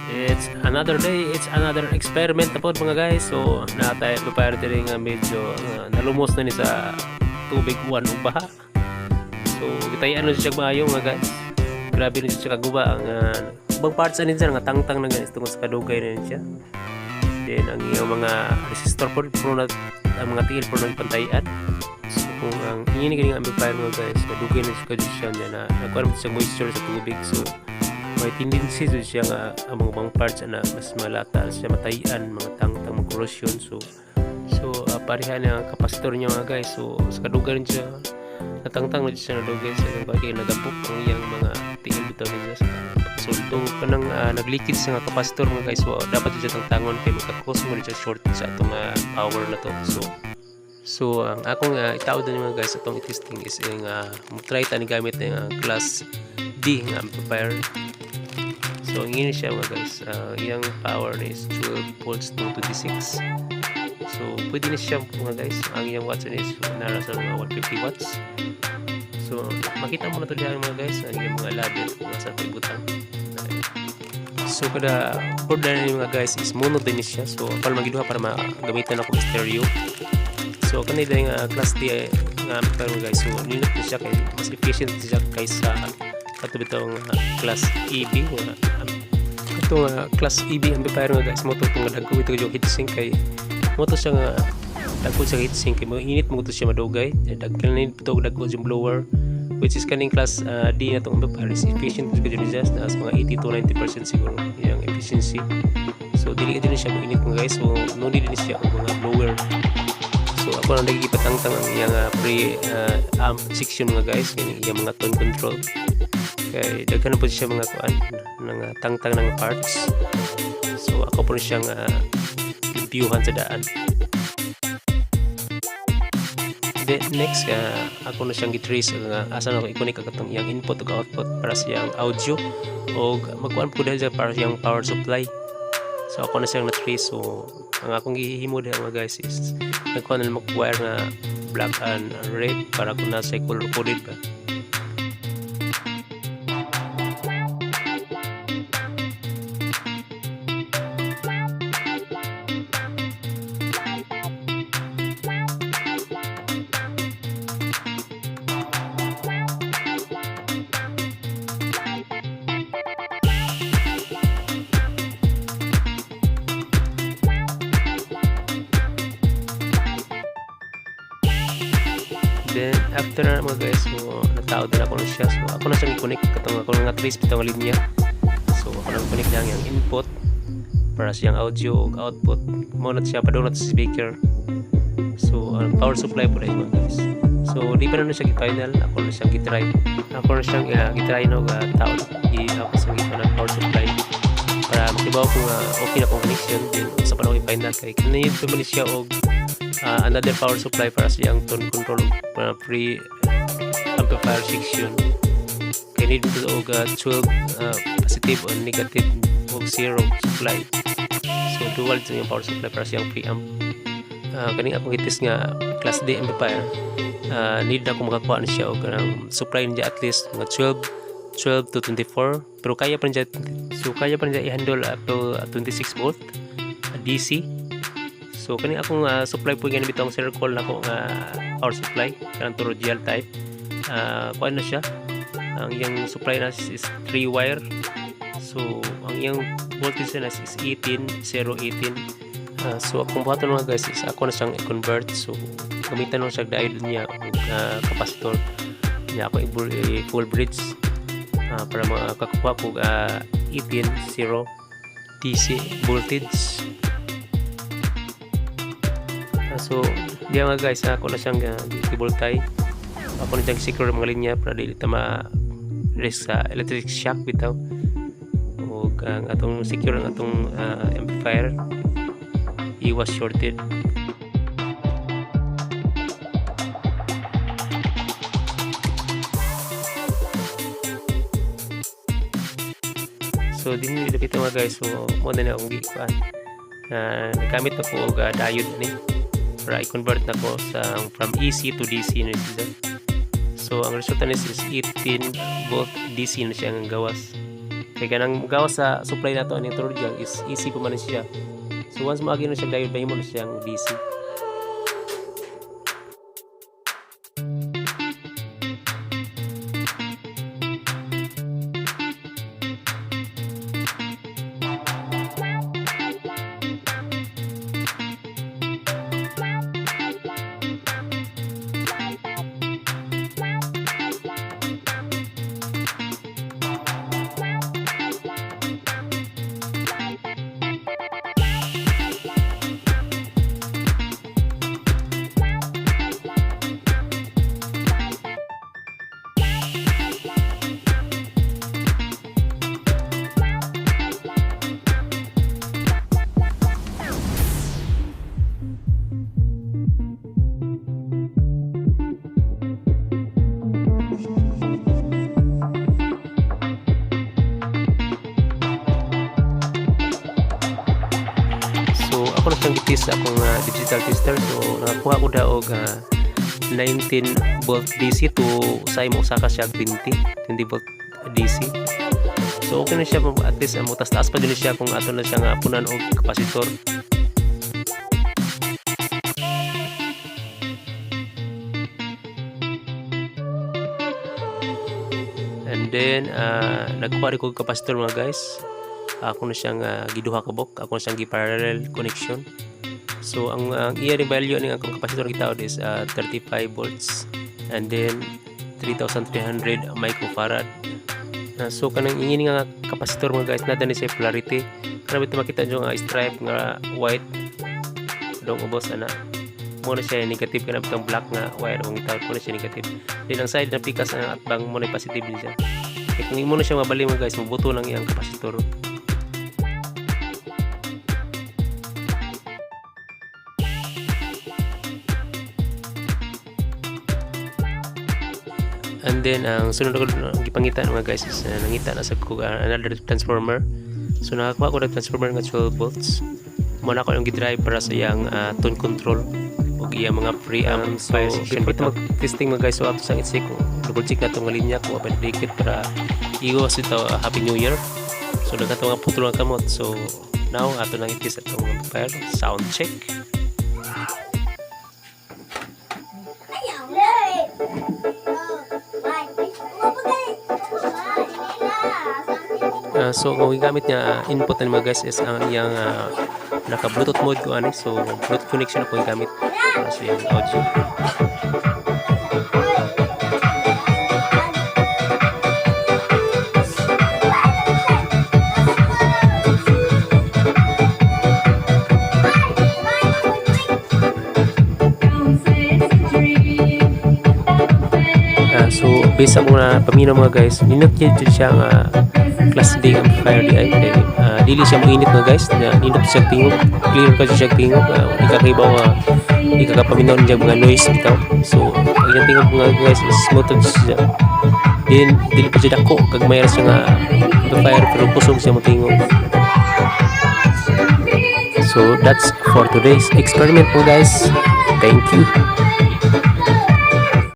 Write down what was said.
It's another day, it's another experiment na po mga guys. So natay prepare diri nga medyo nalumos na ni sa tubig uwan ug baha. So gitayan na siya maayo mga guys. Grabe ni siya kaguba ang ubang parts ani siya nga tangtang na guys tungod sa kadugay na siya. Then ang iyang mga resistor po na ang mga tiil po na pantayan. So kung ang ini kini nga amplifier mga guys, kadugay na siya na nagkuha siya moisture sa tubig. So may tendency siya nga ang mga bang parts na mas malata siya matayan mga tangtang mga corrosion. So pareha na kapasitor niya mga guys. So sa kadugan siya natangtang na siya na dugay sa bagay nagabok ang iyang mga tiil bitaw niya sa sultong kanang naglikid sa nga kapasitor mga guys. So dapat siya tangtangon kay magka-cause mo siya short sa atong power na to. So ang akong itaod na mga guys atong testing is yung try ta ni gamit ng class D nga amplifier. So ngini siya mga guys, iyang power is 12 volts to 26. So pwede na siya mga guys, ang iyang watts is nara sa mga 150 watts. So makita mo na to diyan mga guys, ang iyang mga label kung sa butang. So kada chord na ni mga guys is mono din siya. So para magiduha para magamitan ako stereo. So kanila yung class D nga amplifier mga guys. So ninot na siya kay mas efficient siya kaysa ato bitong class EB itong class EB amplifier nga guys mo to itong dagko ito yung heatsink kay mo to siya nga dagko sa heatsink kay init mo to siya madugay dagko na ito dagko yung blower which is kaning class D na itong amplifier is efficient kasi yun just as mga 80 to 90% siguro yung efficiency. So dili din siya mainit mga guys. So no need din siya mga blower. So ako lang nagigipatangtang ang iyang pre-amp section mga guys kaya yung mga tone control kaya daghan po siya mga kuan ng tangtang ng parts. So ako po siyang viewhan sa daan. Then next ako na siyang gitrace asa na ako i-connect ang iyang input ug output para sa iyang audio o magkuan po dahil para sa iyang power supply. So ako na siyang na-trace. So ang akong gihimo dahil mga guys is nagkuha na mag-wire na black and red para kung nasa color coded ba. Then after na mga guys, so natawad na ako na siya. So ako na siyang i-connect katong ako nga trace bitong linya. So ako na i-connect lang yung input para siyang audio ug output mo na siya padulot sa speaker. So ang power supply po rin mga guys. So di pa na siya gi-final, ako na siyang gi-try. Ako na siyang gi-try no taon. Ako siyang gi-final power supply para makibaw kung okay na kong connection din sa panahon i-final kay kanina ito man siya og another power supply para sa iyang tone control pre amplifier section kaya need ito og 12 positive or negative o zero supply. So dual ito yung power supply para sa iyang preamp. Kaning akong itis nga class D amplifier need na akong makakuha na siya og supply niya at least mga 12 to 24 pero kaya pa niya i-handle up to 26 volt DC. So kani akong supply po ganito bitong circle na ko power supply kanang toroidal type. Kuan na siya. Ang iyang supply na is 3 wire. So ang iyang voltage na is 18 So akong buhaton mga guys is ako na siyang i-convert. So gamitan lang siya diode niya ug capacitor niya ako i-full bridge para makakuha ko 18 DC voltage. So diyan mga guys ako na siyang i-voltay. Ako na siyang secure mga linya para dili ta ma-risk sa electric shock bitaw. O ang atong secure ang atong amplifier iwas shorted. So din nila kita mga guys. So mo na akong gikuan. Nagamit na ko og diode ni para i-convert na ko from AC to DC na siya. So ang resulta is 18 volt DC na siya ang gawas. Kaya kanang gawas sa supply nato ang tutorial is easy pa man siya. So once maagi na siya dayon bahimo na siyang DC. Ako na siyang gitis akong digital tester. So nakakuha ko daog 19 volt DC to sa imo usa ka siya 20 volt DC. So okay na siya, at least mo taas pa din siya kung ato na siyang punan og kapasitor. And then nagkuha rin ko kapasitor mga guys. Ako na siyang giduha ka bok, ako na siyang gi-parallel connection. So ang iya ring value ning akong kapasitor gitawod is 35 volts and then 3300 microfarad. So kanang ingin nga kapasitor mga guys nada ni sa polarity. Kana bitaw makita nyo nga stripe nga white dong ubos ana. Mo na siya negative, kana bitang black nga wire ang gitawod mo na siya negative. Then ang side na pikas at bang mo na positive din siya. Kung imo na siya mabali mga guys, mabuto lang iyang kapasitor. And then ang sunod ko gipangita mga guys is nangita na sa another transformer. So nakakuha ko ng transformer nga 12 volts. Muna ko yung gidrive para sa iyang tone control ug iyang mga preamp. So before ito mag-testing mga guys, so ato sang i-check double check na itong linya kung apa dikit para iwas ito Happy New Year. So nagkato nga putol ang kamot. So now ato nang i-test itong amplifier. Sound check. So ang gamit niya input na mga guys is ang iyang naka bluetooth mode ko ani. So bluetooth connection ako yung gamit para sa iyang audio. So based ako na paminaw mga guys, ninot siya nga class D amplifier di ay dili siya mainit mga guys, ninot siya tingog, clear ka siya tingog, ikakaibaw ikakapaminaw niya mga noise bitaw. So ang iyang tingog mga guys is smooth siya, din dili pa siya dako kag mayroon siya nga amplifier pero kusog siya mo tingog. So that's for today's experiment po guys. Thank you.